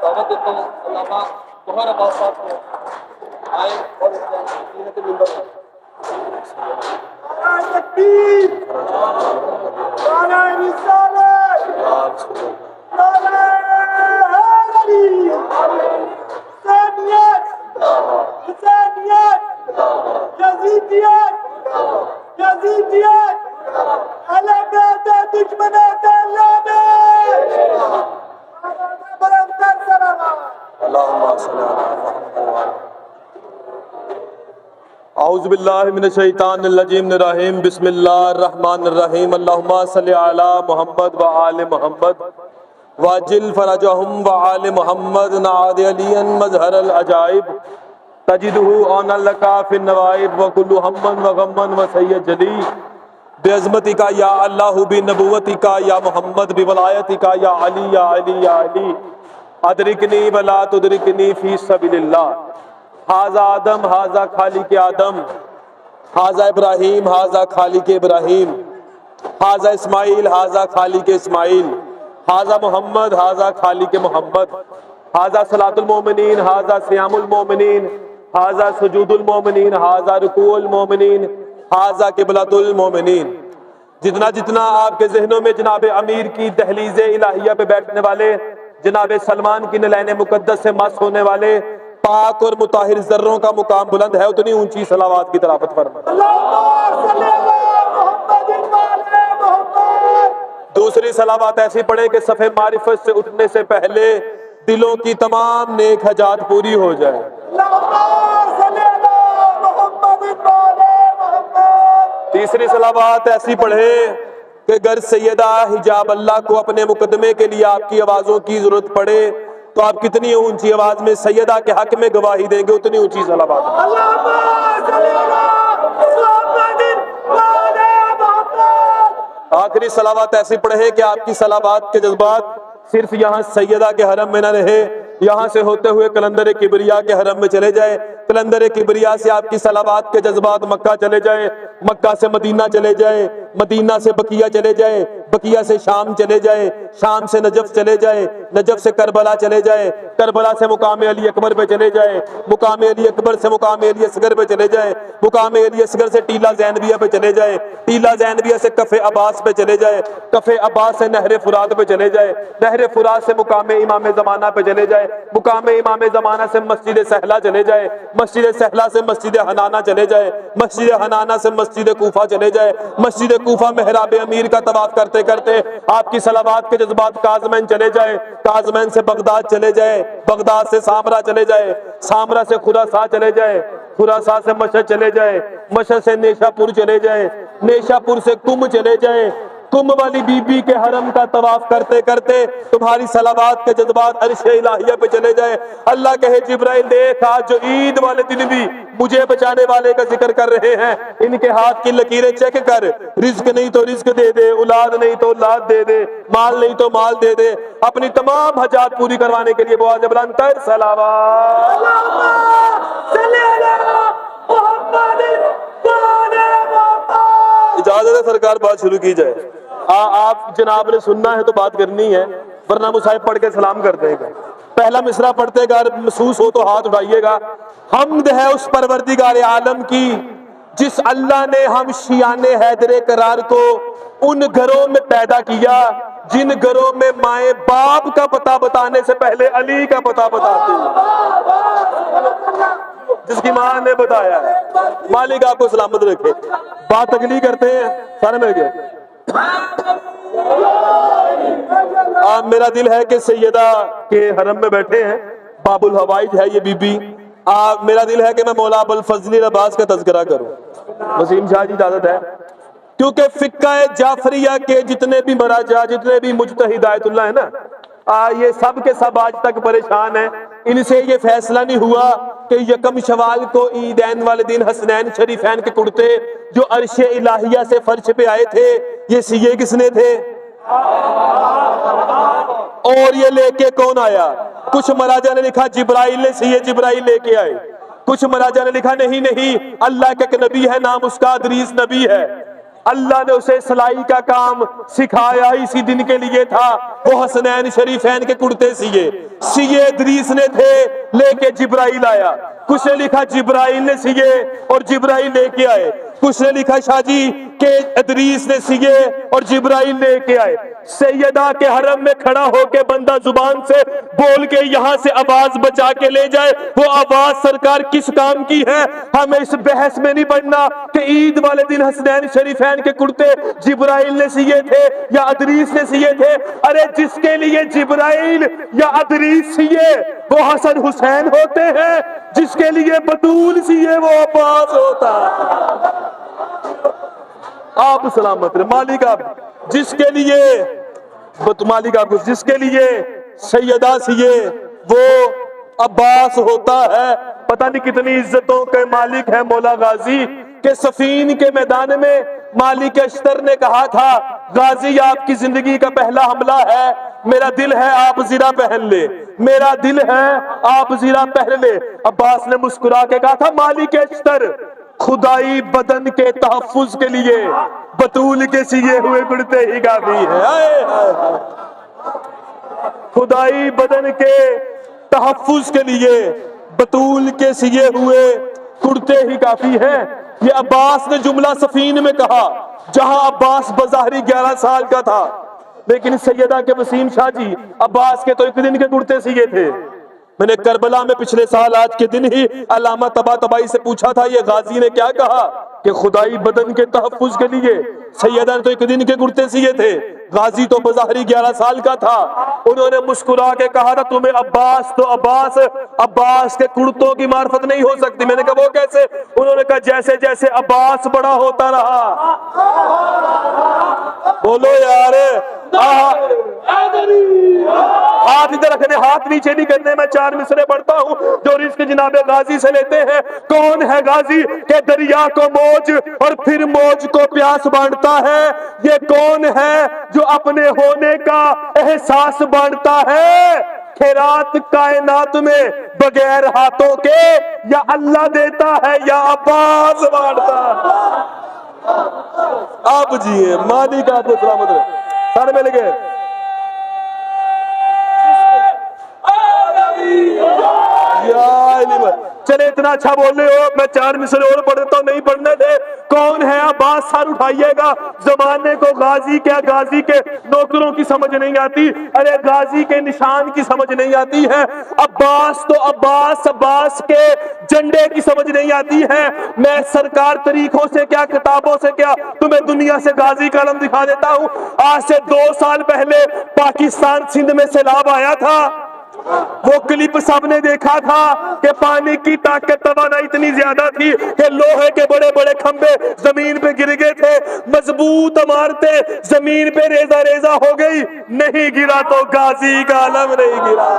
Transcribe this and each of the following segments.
दावत देता हूँ अल्लामा ज़ोहर अब्बास साहब को आए और सीनत मिंबर में। औज़ुबिल्लाहिमिनश्शैतानिर्रजीम बिस्मिल्लाहिर्रहमानिर्रहीम अल्लाहुम्मा सल्लि अला मुहम्मद व आले मुहम्मद वाजिल फरजहुम व आले मुहम्मद नाद अलियन मज़हरल अजाइब तजिदहु अनलका फिन नवाइब व कुल्लु हम्मन व गम्मन व सय्यद जली बेअज़मतिका या अल्लाह बिनबुव्वतिका या मुहम्मद बिवलायतिका या अली या अली या अली अदरिकनी वला तुदरिकनी फी सबीलिल्लाह। हाजा आदम हाजा खाली के आदम, हाजा इब्राहीम हाजा खाली के इब्राहीम, हाजा इस्माइल हाजा खाली के इस्माइल, हाजा मोहम्मद हाजा खाली के मोहम्मद, हाजा सलातुल मोमिनीन हाजा सियामुल मोमिनीन, हाजा सुजूदुल मोमिनीन, हाजा रुकूउल मोमिनीन, हाजा किबलतुल मोमिनीन। जितना जितना आपके जहनों में जनाब अमीर की दहलीज़ इलाहिया पे बैठने वाले, जनाब सलमान की नलैन मुकद्दस से मस होने वाले पाक और मुताहिर जर्रों का मुकाम बुलंद है, उतनी ऊंची सलावात की तलावत फरमा। दूसरी सलावात ऐसी पढ़े कि सफ़े मारिफत से उठने से पहले दिलों की तमाम नेक हजात पूरी हो जाए। तीसरी सलावात ऐसी पढ़े कि गर सैयदा हिजाब अल्लाह को अपने मुकदमे के लिए आपकी आवाजों की जरूरत पड़े तो आप कितनी ऊंची आवाज में सैयदा के हक में गवाही देंगे, उतनी ऊंची सलावत। आखिरी सलावत ऐसी पढ़े कि आपकी सलावत के जज्बात सिर्फ यहाँ सैयदा के हरम में न रहे, यहाँ से होते हुए कलंदर किबरिया के हरम में चले जाए, कलंदर किबरिया से आपकी सलावत के जज्बात मक्का चले जाए, मक्का से मदीना चले जाए, मदीना से बकिया चले जाए, बकिया से शाम चले जाए, शाम से नजफ चले जाए, नजफ से करबला चले जाए, करबला से मुकाम अली अकबर पे चले जाए, मुकाम अली अकबर से मुकाम अली असगर पे चले जाए, मुकाम अली असगर से टीला ज़ैनबिया पे चले जाए, टीला ज़ैनबिया से कफ़े अब्बास पे चले जाए, कफ़े अब्बास से नहर फुरात पे चले जाए, नहर फुरात से मुकाम इमाम ज़माना पे चले जाए, मुकाम इमाम ज़माना से मस्जिद सहला चले जाए, मस्जिद सहला से मस्जिद हनाना चले जाए, मस्जिद हनाना से मस्जिद कूफा चले जाए, मस्जिद कूफा मेहराब अमीर का तवाफ करते करते आपकी सलावात के जज्बात काज़मैन चले जाए, काज़मैन से बगदाद चले जाए, बगदाद से सामरा चले जाए, सामरा से खुरासा चले जाए, खुरासा से मशहद चले जाए, मशहद से नेशापुर चले जाए, नेशापुर से कुम चले जाए, कुम वाली बीबी के हरम का तवाफ करते करते तुम्हारी सलावात के जज्बात अर्श इलाहिया पे चले जाए। अल्लाह कहे जिब्राइल देख आज जो ईद वाले दिन भी मुझे बचाने वाले का जिक्र कर रहे हैं, इनके हाथ की लकीरें चेक कर, रिज्क नहीं तो रिज्क दे दे, औलाद नहीं तो औलाद दे दे, माल नहीं तो माल दे दे, अपनी तमाम हजात पूरी करवाने के लिए बहुत बुलंद तर सलावत। इजाजत है सरकार, बात शुरू की जाए। आप जनाब ने सुनना है तो बात करनी है, वरना मुसाहिब पढ़ के सलाम कर देगा। पहला मिसरा पढ़ते अगर महसूस हो तो हाथ उठाइएगा। हम्द है उस परवरदिगार आलम की जिस अल्लाह ने हम शियाने हैदरे करार को उन घरों में पैदा किया जिन घरों में माए बाप का पता बताने से पहले अली का पता बताती, जिसकी मां ने बताया है। मालिक आपको सलामत रखे। बात अगली करते हैं, सारे मिल गए। मेरा दिल है कि सैयदा के हरम में बैठे हैं, बाबुल हवाइज है ये बीबी। मेरा दिल है कि मैं मौला अबुल फजल अब्बास का तज़किरा करूं। वसीम शाह जी इजाजत है, क्योंकि फिक्का जाफरिया के जितने भी मराजा, जितने भी मुज्तहिद आयतुल्लाह है ना, ये सब के सब आज तक परेशान हैं। इनसे ये फैसला नहीं हुआ कि यकम शवाल को ईदैन वाले दिन हसनैन शरीफैन के कुर्ते जो अर्शे इलाहिया से फर्श पे आए थे, ये सिए किसने थे और ये लेके कौन आया? कुछ मराजा ने लिखा जिब्राइल ने सिए जिब्राइल लेके आए, कुछ मराजा ने लिखा नहीं नहीं अल्लाह का एक नबी है, नाम उसका अदरीस नबी है, अल्लाह ने उसे सिलाई का काम सिखाया, इसी दिन के लिए था वो हसनैन शरीफैन के कुर्ते सिए। सीए इदरीस ने थे, लेके जिब्राइल आया। कुछ ने लिखा जिब्राइल ने सीए और जिब्राइल लेके आए। कुछ ने लिखा शाहजी के इदरीस ने सीए और जिब्राइल लेके आए। सैयदा के हरम में खड़ा होके बंदा जुबान से बोल के यहाँ से आवाज बचा के ले जाए, वो आवाज सरकार किस काम की है? हमें इस बहस में नहीं पड़ना कि ईद वाले दिन हसनैन शरीफैन के कुर्ते जिब्राइल ने सिए थे या इदरीस ने सिए थे। अरे जिसके लिए जिब्राइल या इदरीस सिए वो हसन हुसैन होते हैं, जिसके लिए बतूल सिए वो अब्बास होता है। आप सलामत रहे मालिक। आप जिसके लिए मालिक आपको जिसके लिए सैयदा सिए वो अब्बास होता है। पता नहीं कितनी इज्जतों के मालिक है मौला गाजी के सफीन के मैदान में मालिक अश्तर ने कहा था, गाजी आपकी जिंदगी का पहला हमला है, मेरा दिल है आप जीरा पहन ले, मेरा दिल है आप जीरा पहन ले। अब्बास ने मुस्कुरा के कहा था, मालिक अश्तर खुदाई बदन के तहफ्फुज के लिए बतूल के सिए हुए कुर्ते ही काफी है। खुदाई बदन के तहफ्फुज के लिए बतूल के सिए हुए कुर्ते ही काफी है। ये अब्बास ने जुमला सफीन में कहा, जहां अब्बास बज़ाहिर 11 साल का था, लेकिन सैयदा के वसीम शाह जी अब्बास के तो एक दिन के कुर्ते सिए थे। मैंने करबला में पिछले साल आज के दिन ही अल्लामा तबातबाई से पूछा था, ये गाजी ने क्या कहा कि खुदाई बदन के तहफ्फुज के लिए सैयदा ने तो एक दिन के कुर्ते सिए थे, गाजी तो बज़ाहिर 11 साल का था। उन्होंने मुस्कुरा के कहा था, तुम्हें अब्बास तो अब्बास के कुर्तों की मार्फत नहीं हो सकती। मैंने कहा वो कैसे? उन्होंने कहा जैसे जैसे अब्बास बड़ा होता रहा। बोलो यार, हाथ इधर रखने, हाथ नीचे नहीं करने। मैं 4 मिसरे पढ़ता हूँ जो रिस्क जनाबे गाजी से लेते हैं। कौन है गाजी के दरिया को मौज और फिर मौज को प्यास बांटता है? ये कौन है जो अपने होने का एहसास बांटता है? खैरात कायनात में बगैर हाथों के या अल्लाह देता है या अब्बास बांटता है। आप जिए मालिक आपको सलामत रहे। सारे मिल गए। चले इतना अच्छा बोल रहे हो, मैं 4 मिसरे और पढ़ देता हूं, नहीं पढ़ने दे। कौन है अब्बास? सर उठाइएगा। जमाने को गाजी क्या, गाजी के नौकरों की समझ नहीं आती, अरे गाजी के निशान की समझ नहीं आती है। अब्बास तो अब्बास के झंडे की समझ नहीं आती है। मैं सरकार तरीकों से क्या, किताबों से क्या, तुम्हें दुनिया से गाजी का अलम दिखा देता हूं। आज से 2 साल पहले पाकिस्तान सिंध में सैलाब आया था। वो क्लिप सबने देखा था कि पानी की ताकत तवानाई इतनी ज्यादा थी कि लोहे के बड़े बड़े खंबे जमीन पे गिर गए थे, मजबूत इमारतें जमीन पे रेजा रेजा हो गई। नहीं गिरा तो गाजी का अलम नहीं गिरा,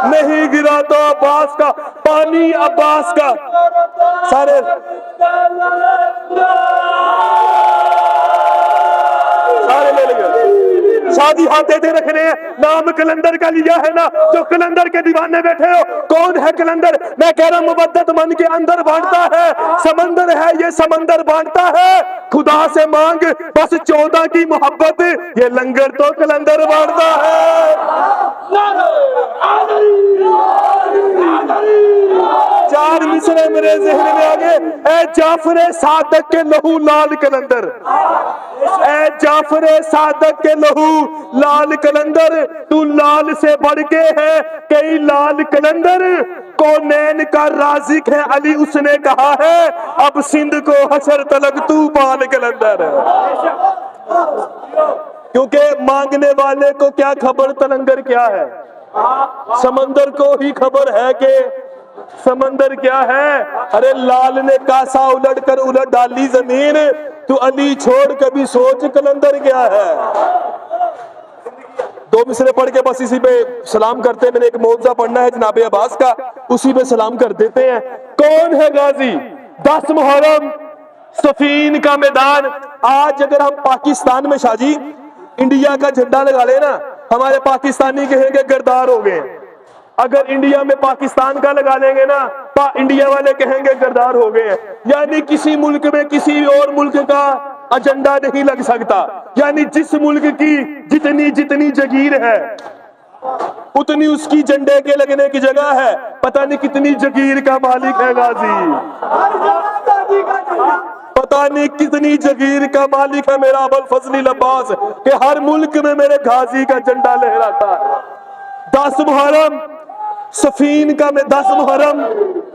नहीं गिरा तो अब्बास का पानी, अब्बास का सारे ले लिया। शादी हाथ देते रखने हैं, नाम कलंदर का लिया है ना, जो कलंदर के दीवाने बैठे हो। कौन है कलंदर? मैं कह रहा हूं मुबद्दत मन के अंदर बांटता है, समंदर है ये समंदर बांटता है। खुदा से मांग बस 14 की मोहब्बत, ये लंगर तो कलंदर बांटता है। 4 मिसरे मेरे ज़हन में आ गए। ए जाफरे सादक के लहू लाल कलंदर, ए जाफरे सादक के लहू लाल कलंदर, तू लाल से बढ़ के है कई लाल कलंदर। कौनैन का राज़िक है अली, उसने कहा है अब सिंध को हशर तलक तू पाल कलंदर। क्योंकि मांगने वाले को क्या खबर तलंगर क्या है, समंदर को ही खबर है कि समंदर क्या है। अरे लाल ने कासा उलट कर उलट डाली जमीन, तू अली छोड़ कभी सोच कलंदर क्या है। 2 मिसरे पढ़ के बस इसी पे सलाम करते हैं। मैंने एक मौज़ा पढ़ना है जनाबे अब्बास का, उसी पे सलाम कर देते हैं। कौन है गाजी? 10 मुहर्रम सफीन का मैदान। आज अगर हम पाकिस्तान में शाहजी इंडिया का झंडा लगा लेना, हमारे पाकिस्तानी कहेंगे गरदार हो गए। अगर इंडिया में पाकिस्तान का लगा लेंगे ना, इंडिया वाले कहेंगे गरदार हो गए। यानी किसी मुल्क में किसी और मुल्क का एजेंडा नहीं लग सकता। यानी जिस मुल्क की जितनी जितनी जगीर है, उतनी उसकी झंडे के लगने की जगह है। पता नहीं कितनी जगीर का मालिक है गाजी, पता नहीं कितनी जगीर का मालिक है मेरा अबुल फजल अब्बास कि हर मुल्क में मेरे गाजी का झंडा लहराता है। 10 मुहर्रम सफीन का 10 मुहर्रम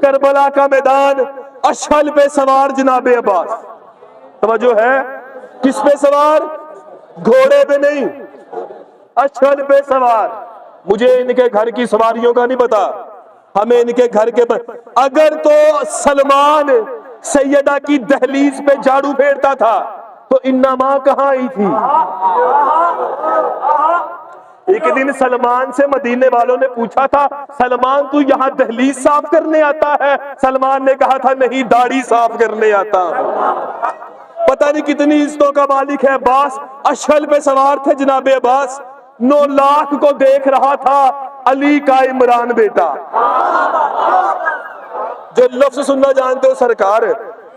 करबला का मैदान, अशहल पे सवार जनाबे अब्बास। तवज्जो है, किस पे सवार? घोड़े पे नहीं, अशहल पे सवार। मुझे इनके घर की सवारियों का नहीं पता, हमें इनके घर के अगर तो सलमान सैयदा की दहलीज पे झाड़ू फेरता था तो इन्ना मां कहां आई थी? एक दिन सलमान से मदीने वालों ने पूछा था, सलमान तू यहाँ दहलीज साफ करने आता है? सलमान ने कहा था नहीं, दाढ़ी साफ करने आता हूं। पता नहीं कितनी इज्जतों का मालिक है अब्बास। अशहल पे सवार थे जनाबे अब्बास। 9 लाख को देख रहा था अली का इमरान बेटा। जो लफ्ज सुनना जानते हो सरकार,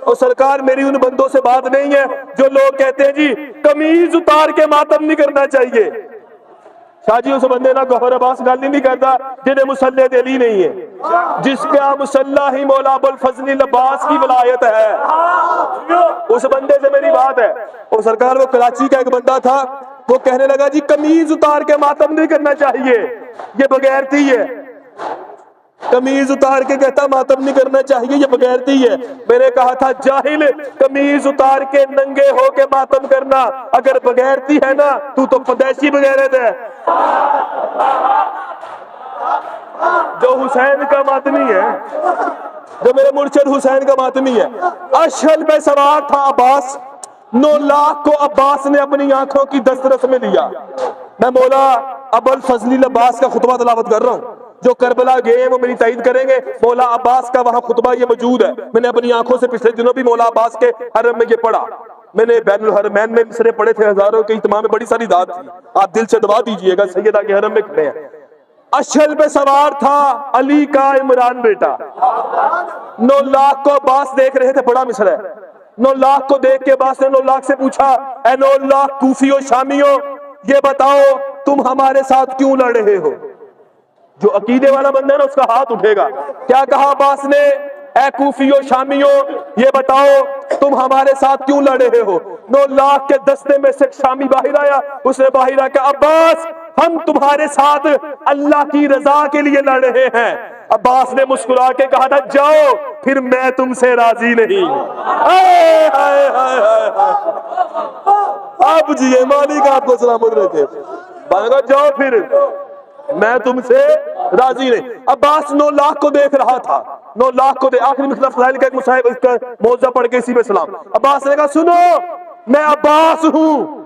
और सरकार मेरी उन बंदों से बात नहीं है जो लोग कहते हैं जी कमीज उतार के मातम नहीं करना चाहिए। शाजी उस बंदे ना गौहर अब्बास गल ही नहीं करता जिन्हें मुसल्ले दिली नहीं है, जिसका मुसल्ला ही मौला अबुल फजल अब्बास की विलायत है। उस बंदे से मेरी बात है। और सरकार वो कराची का एक बंदा था, वो कहने लगा जी कमीज उतार के मातम नहीं करना चाहिए, ये बगैरती है। कमीज उतार के कहता मातम नहीं करना चाहिए, ये बगैरती है। मैंने कहा था जाहिल, कमीज उतार के नंगे हो के मातम करना अगर बगैरती है ना, तू तो पदैशी बगैरत है। जो हुसैन का मातमी है, जो मेरे मुर्शिद हुसैन का मातमी है। अशहल पे सवार था अब्बास। 9 लाख को अब्बास ने अपनी आंखों की दस्तरस में लिया। मैं मौला अबुल फजल अब्बास का खुतबा तलावत कर रहा हूँ। जो करबला गए वो मेरी ताईद करेंगे। मौला अब्बास का वहां खुतबा ये मौजूद है। मैंने अपनी आंखों से पिछले दिनों भी मौला अब्बास के हरम में ये पढ़ा। मैंने बैनुल हरमैन में मिसरे पढ़े थे, हजारों के इज्तिमा में बड़ी सारी दाद थी। आप दिल से दबा दीजिएगा, सैयदा के हरम में खड़े हैं। अशहल पे सवार था अली का इमरान बेटा। 9 लाख को अब्बास देख रहे थे, बड़ा मिसरा है। 9 लाख को देख के अब्बास ने 9 लाख से पूछा, ए 9 लाख कूफियों शामियों, ये बताओ तुम हमारे साथ क्यों लड़ रहे हो? जो अकीदे वाला बंदा है ना उसका हाथ उठेगा। क्या कहा अब्बास ने? ए कूफियों शामियों, ये बताओ तुम हमारे साथ क्यों लड़ रहे हो? 9 लाख के दस्ते में से शामी बाहर आया। उसने बाहर आकर अब्बास हम तुम्हारे साथ अल्लाह की रजा के लिए लड़ रहे हैं। अब्बास ने मुस्कुरा के कहा था जाओ, फिर मैं तुमसे राजी नहीं। आए, आए, आए, आए, आप जिए, मालिक आपको सलामत रखे। बागा जाओ, फिर मैं तुमसे राजी नहीं। अब्बास 9 लाख को देख रहा था। 9 लाख को आखिरी मिसरा फज़ाइल का एक मुसाहिब इसका मौज़ा पढ़ के इसी पे सलाम। अब्बास ने कहा सुनो, मैं अब्बास हूँ,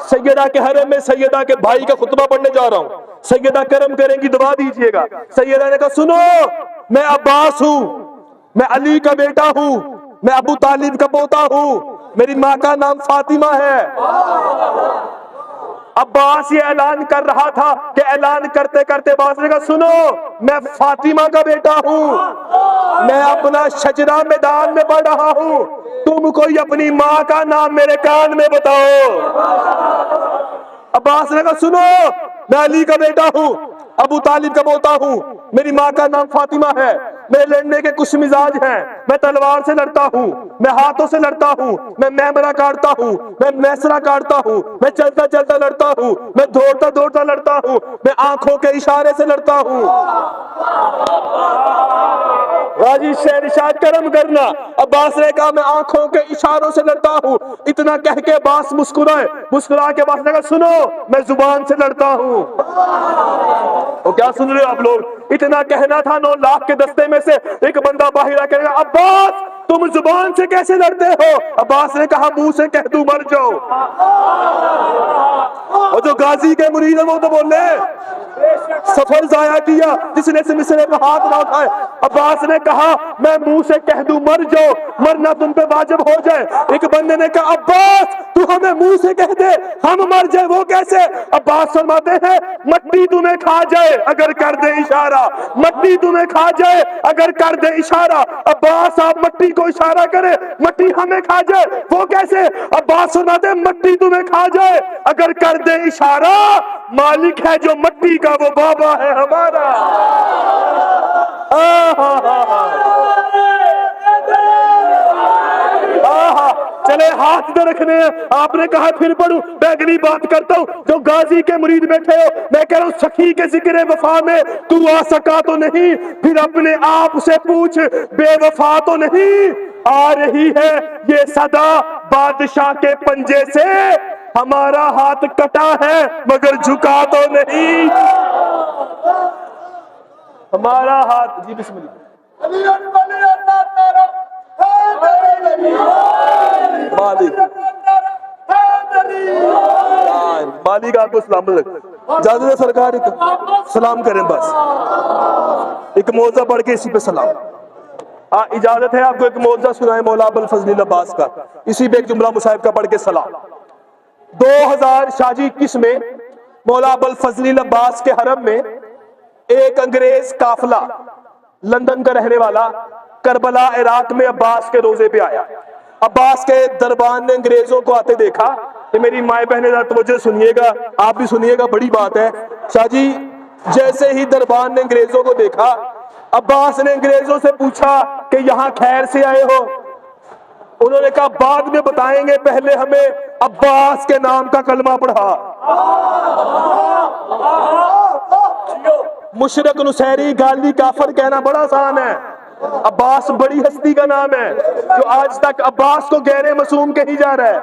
सैयदा के हरम में सैयदा के भाई का खुतबा पढ़ने जा रहा हूँ। सैयदा करम करेंगी, दुआ दीजिएगा। सैयदा ने कहा सुनो, मैं अब्बास हूँ, मैं अली का बेटा हूँ, मैं अबू तालिब का पोता हूँ, मेरी माँ का नाम फातिमा है। अब्बास ये ऐलान कर रहा था कि ऐलान करते करते अब्बास ने कहा सुनो, मैं फातिमा का बेटा हूँ, मैं अपना शजरा मैदान में पढ़ रहा हूँ, तुम कोई अपनी माँ का नाम मेरे कान में बताओ। अब्बास ने कहा सुनो, मैं अली का बेटा हूँ, अबू तालिब का पोता हूँ, मेरी माँ का नाम फातिमा है, मेरे लड़ने के कुछ मिजाज हैं, मैं तलवार से लड़ता हूँ, मैं हाथों से लड़ता हूँ, मैं मैमरा काटता हूँ, मैं मैसरा काटता हूँ, मैं चलता चलता लड़ता हूँ, मैं दौड़ता दौड़ता लड़ता हूँ, मैं आंखों के इशारे से लड़ता हूँ। गाजी शहनशाह करम करना। अब्बास ने कहा मैं आंखों के इशारों से लड़ता हूँ। इतना कह के अब्बास मुस्कुराए। मुस्कुरा के अब्बास ने कहा सुनो, मैं जुबान से लड़ता हूँ। तो क्या सुन रहे हो आप लोग? इतना कहना था। 9 लाख के दस्ते में से एक बंदा बाहर आकर कहा अब्बास तुम जुबान से कैसे लड़ते हो? अब्बास ने कहा मुंह से कह दूं मर जाओ। और जो गाजी के मुरीद है वो तो बोले सफर जाया किया जिसने से मिसरे पे हाथ ना उठाए। अब्बास ने कहा मैं मुंह से कह दूं मर जाओ, मरना तुम पे वाजिब हो जाए। एक बंदे ने कहा अब्बास तू हमें मुंह से कह दे हम मर जाए, वो कैसे? अब्बास फरमाते हैं मट्टी तुम्हें खा जाए अगर कर दे इशारा, मट्टी तुम्हें खा जाए अगर कर दे इशारा। अब्बास आप मट्टी को इशारा करे, मट्टी हमें खा जाए, वो कैसे? अब्बास फरमाते हैं मट्टी तुम्हें खा जाए अगर कर दे इशारा, मालिक है जो मट्टी का वो बाबा है हमारा। चले हाथ न रखने, आपने कहा फिर पढ़ू, मैं अगली बात करता हूँ। जो गाजी के मुरीद बैठे हो, मैं कह रहा हूँ सखी के जिक्र वफा में तू आ सका तो नहीं, फिर अपने आप से पूछ बेवफा तो नहीं। आ रही है ये सदा बादशाह के पंजे से, हमारा हाथ कटा है मगर झुका तो नहीं। हमारा हाथ, जी बिस्मिल्लाह। मालिक आपको सलाम ज्यादा सरकार सलाम करें, बस एक मौजा पढ़ के इसी पे सलाम। इजाजत है आपको एक मौजा सुनाए मौला अबुल फजल अब्बास का, इसी पे एक जुमला मुसाहिब का पढ़ के सलाम। 2021 में मौला अबुल फजल अब्बास के हरम में एक अंग्रेज काफिला, लंदन का रहने वाला, करबला इराक में अब्बास के रोजे पे आया। अब्बास के दरबार ने अंग्रेजों को आते देखा। कि मेरी माए बहने तवज्जो सुनिएगा, आप भी सुनिएगा, बड़ी बात है। शाह जी, जैसे ही दरबार ने अंग्रेजों को देखा, अब्बास ने अंग्रेजों से पूछा कि यहाँ खैर से आए हो? उन्होंने कहा बाद में बताएंगे, पहले हमें अब्बास के नाम का कलमा पढ़ा। मुशरक, नुसैरी, गाली, काफर कहना बड़ा आसान है। अब्बास बड़ी हस्ती का नाम है जो आज तक अब्बास को गैर मासूम कही जा रहा है।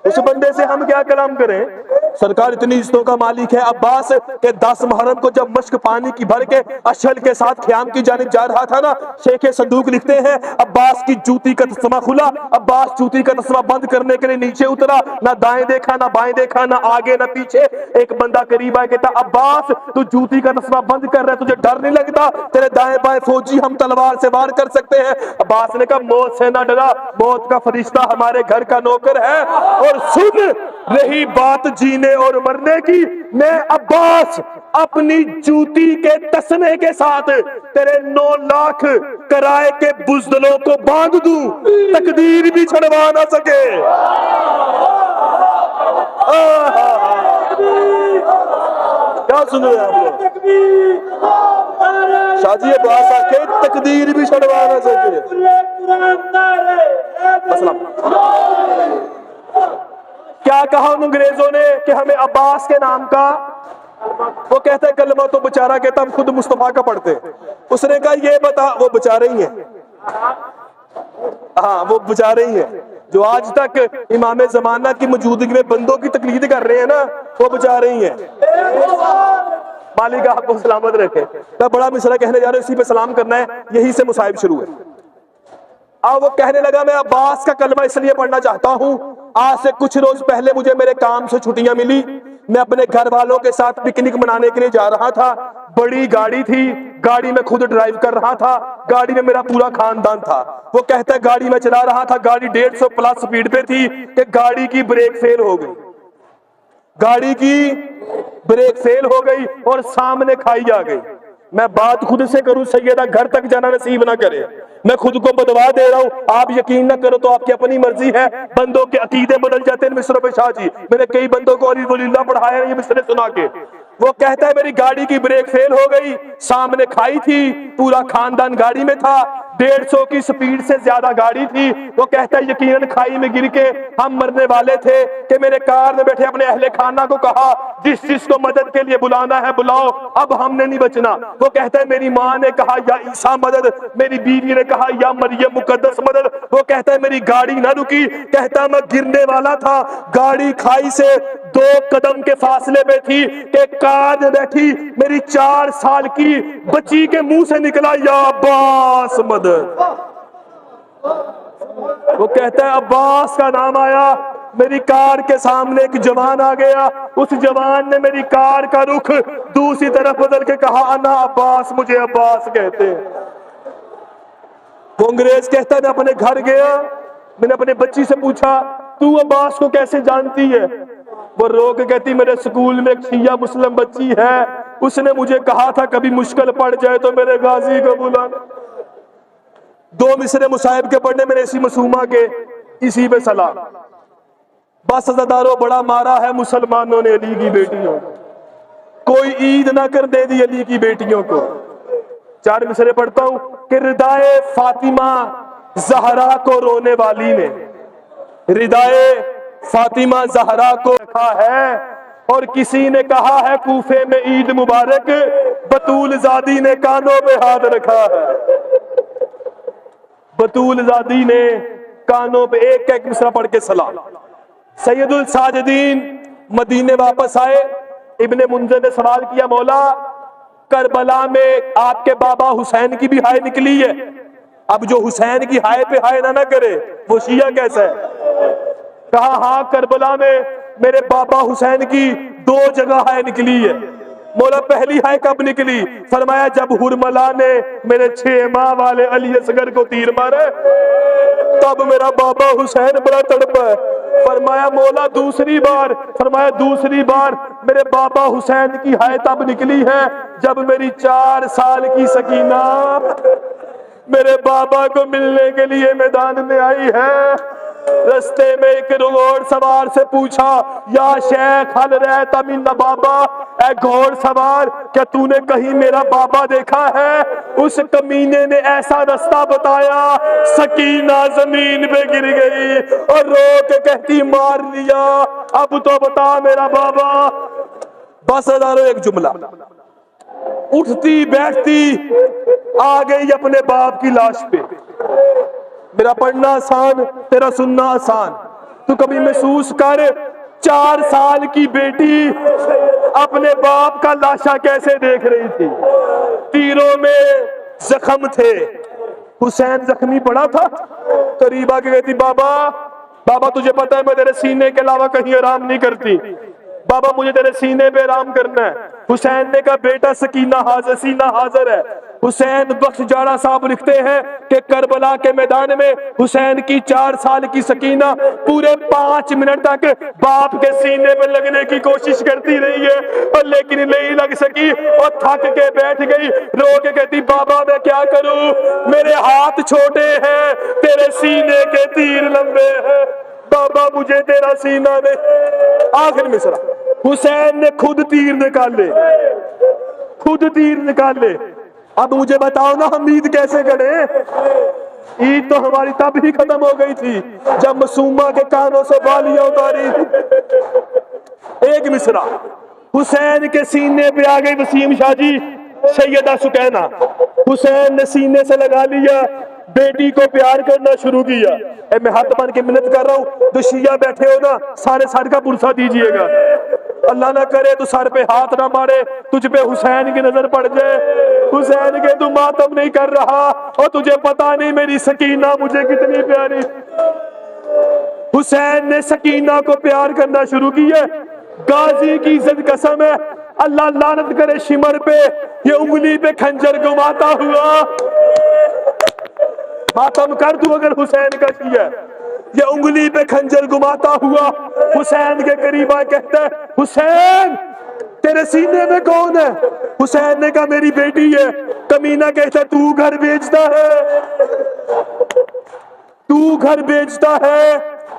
उस बंदे से हम क्या कलाम करें? सरकार इतनी इज्जतों का मालिक है। अब्बास के 10 मुहर्रम को जब मश्क पानी की भर के अशल के साथ ख्याम की जानिब जा रहा था ना, शेख संदूक लिखते हैं अब्बास की जूती का तस्मा खुला, अब्बास जूती का तस्मा बंद करने के लिए नीचे उतरा, ना दाएं देखा ना बाएं देखा, ना आगे ना पीछे। एक बंदा करीब आया, कहता अब्बास तू जूती का तस्मा बंद कर रहा है, तुझे डर नहीं लगता? तेरे दाएं बाएं फौजी हम तलवार से वार कर सकते हैं। अब्बास ने कहा मौत से ना डरा, मौत का फरिश्ता हमारे घर का नौकर है। और सुन रही बात जीने और मरने की, मैं अब्बास अपनी जूती के तस्मे के साथ तेरे 9 लाख कराए के बुज़दिलों को बांध दूं, तकदीर भी छड़वा ना सके। क्या सुन रहे हैं आप लोग? शादी अब्बास आके तकदीर भी छड़वा ना सके। क्या कहा उन अंग्रेजों ने कि हमें अब्बास के नाम का, वो कहते हैं कलमा तो बेचारा कहता हम खुद मुस्तफा का पढ़ते। उसने कहा ये बता, वो बेचारे ही हैं, हाँ वो बेचारे ही हैं जो आज तक इमाम जमाना की मौजूदगी में बंदों की तकलीद कर रहे हैं ना, वो बेचारे ही हैं। मालिक आपको सलामत रखे। मैं बड़ा मिसरा कहने जा रहा हूं, इसी पे सलाम करना है, यही से मुसाहिब शुरू है। अब वो कहने लगा मैं अब्बास का कलमा इसलिए पढ़ना चाहता हूं, आज से कुछ रोज पहले मुझे मेरे काम से छुट्टियां मिली, मैं अपने घर वालों के साथ पिकनिक मनाने के लिए जा रहा था। बड़ी गाड़ी थी, गाड़ी में खुद ड्राइव कर रहा था, गाड़ी में मेरा पूरा खानदान था। वो कहता है गाड़ी में चला रहा था, गाड़ी 150 प्लस स्पीड पे थी कि गाड़ी की ब्रेक फेल हो गई, गाड़ी की ब्रेक फेल हो गई और सामने खाई आ गई। मैं बात खुद से करूं, सैयदा घर तक जाना नसीब ना करे, मैं खुद को बदवा दे रहा हूं। आप यकीन ना करो तो आपकी अपनी मर्जी है, बंदों के अकीदे बदल जाते हैं मिस्र पे। शाह जी, मैंने कई बंदों को अलील्लाह पढ़ाया ये मिसरे सुना के। वो कहता है मेरी गाड़ी की ब्रेक फेल हो गई, सामने खाई थी, पूरा खानदान गाड़ी में था, 150 की स्पीड से ज्यादा गाड़ी थी। वो कहता है यकीनन खाई में गिर के हम मरने वाले थे कि मेरे कार में बैठे अपने अहले खाना को कहा जिस जिसको मदद के लिए बुलाना है बुलाओ, अब हमने नहीं बचना। वो कहता है मेरी माँ ने कहा या ईसा मदद, मेरी बीवी ने कहा या मरियम मुकद्दस मदद। वो कहता है मेरी गाड़ी ना रुकी, कहता मैं गिरने वाला था, गाड़ी खाई से 2 कदम के फासले पे थी कि कार में बैठी मेरी 4 साल की बच्ची के मुंह से निकला या अब्बास मदद। वो कहता है अब्बास का नाम आया, मेरी कार के सामने एक जवान आ गया, उस जवान ने मेरी कार का रुख दूसरी तरफ बदल के कहा अन्ना अब्बास, मुझे अब्बास कहते हैं। वो अंग्रेज कहता है मैं अपने घर गया, मैंने अपने बच्ची से पूछा तू अब्बास को कैसे जानती है? वो रो के कहती मेरे स्कूल में एक शिया मुस्लिम बच्ची है, उसने मुझे कहा था कभी मुश्किल पड़ जाए तो मेरे गाजी को बुलाना। 2 मिसरे मुसाहिब के पढ़ने मेरे इसी मसूमा के, इसी पे सलाम। बस अज़ादारों बड़ा मारा है मुसलमानों ने अली की बेटियों। कोई ईद ना कर दे दी अली की बेटियों को। 4 मिसरे पढ़ता हूं कि रिदाए फातिमा जहरा को रोने वाली ने, रिदाए फातिमा जहरा को रखा है। और किसी ने कहा है कूफे में ईद मुबारक, बतूल ज़ादी ने कानों पे हाथ रखा है। बतूल ज़ादी ने कानों पे एक एक मिसरा पढ़ के सलाम। सैयदुल साजिदीन मदीने वापस आए। इब्ने मुंज़र ने सवाल किया, मौला करबला में आपके बाबा हुसैन की भी हाय निकली है, अब जो हुसैन की हाय पे हाय ना करे वो शिया कैसा है? कहा हाँ, करबला में मेरे बाबा हुसैन की 2 जगह हाय निकली है। मौला पहली हाय कब निकली? फरमाया जब हुरमला ने मेरे 6 माह वाले अली असगर को तीर मारा तब मेरा बाबा हुसैन बड़ा तड़पा है। फरमाया मौला दूसरी बार? फरमाया दूसरी बार मेरे बाबा हुसैन की हाय तब निकली है जब मेरी 4 साल की सकीना मेरे बाबा को मिलने के लिए मैदान में आई है। रस्ते में एक घोड़ सवार से पूछा, या शेख हल रहता मिन्ना बाबा, ऐ घोड़ सवार क्या तूने कहीं मेरा बाबा देखा है? उस कमीने ने ऐसा रास्ता बताया, सकीना जमीन पे गिर गई और रो के कहती मार लिया, अब तो बता मेरा बाबा। बस हजारों एक जुमला, उठती बैठती आ गई अपने बाप की लाश पे। मेरा पढ़ना आसान, तेरा सुनना आसान। तू कभी महसूस कर 4 साल की बेटी अपने बाप का लाशा कैसे देख रही थी। तीरों में जख्म थे, हुसैन जख्मी पड़ा था। करीब आके कहती बाबा, बाबा तुझे पता है मैं तेरे सीने के अलावा कहीं आराम नहीं करती, बाबा मुझे तेरे सीने पे आराम करना है। हुसैन ने कहा बेटा सकीना हाजिर, सीना हाजिर है। हुसैन बख्श जाड़ा साहब लिखते हैं कि करबला के मैदान में हुसैन की 4 साल की सकीना पूरे 5 मिनट तक बाप के सीने पे लगने की कोशिश करती रही है और लेकिन नहीं लग सकी और थक के बैठ गई। रो के कहती बाबा मैं क्या करूं, मेरे हाथ छोटे हैं, तेरे सीने के तीर लंबे हैं, बाबा मुझे तेरा सीना दे। आखिर मिसरा, हुसैन ने खुद तीर निकाले, खुद तीर निकाले। अब मुझे बताओ ना हम ईद कैसे करें? ईद तो हमारी तब ही खत्म हो गई थी जब मासूमा के कानों से बालियां उतारी। एक मिसरा, हुसैन के सीने पे आ गई वसीम शाह जी सैयदा सुकैना। हुसैन ने सीने से लगा लिया, बेटी को प्यार करना शुरू किया। मैं हाथ बन के मिन्नत कर रहा हूँ, जो शिया बैठे हो ना सारे सर का पुरसा दीजिएगा, अल्लाह ना करे तो सर पे हाथ ना मारे, तुझ पे हुसैन की नजर पड़ जाए। हुसैन के तू मातम नहीं कर रहा और तुझे पता नहीं मेरी सकीना मुझे कितनी प्यारी। हुसैन ने सकीना को प्यार करना शुरू किया। गाजी की इज्जत कसम है, अल्लाह लानत करे शिमर पे, ये उंगली पे खंजर घुमाता हुआ। मातम कर तू अगर हुसैन का शिया, ये उंगली पे खंजर घुमाता हुआ हुसैन के करीब आ कहता है हुसैन तेरे सीने में कौन है? हुसैन ने कहा मेरी बेटी है। कमीना कहता है तू घर बेचता है, तू घर बेचता है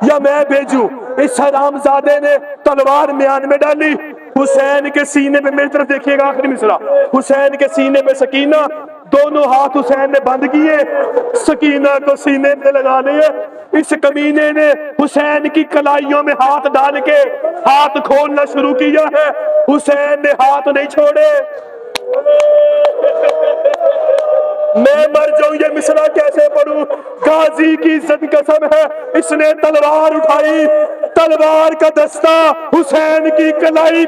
या मैं भेजूं? इस हरामजादे ने तलवार म्यान में डाली। हुसैन के सीने पे, मेरी तरफ देखिएगा आखिरी मिसरा, हुसैन के सीने पे सकीना, दोनों हाथ हुसैन ने बंद किए, सकीना को सीने पे लगा लिए। इस कमीने ने हुसैन की कलाइयों में हाथ डाल के हाथ खोलना शुरू किया है। हुसैन ने हाथ नहीं छोड़े। मैं मर जाऊं ये मिसरा कैसे पढ़ूं? गाजी की इज्जत कसम है, इसने तलवार उठाई, तलवार का दस्ता हुसैन की कलाई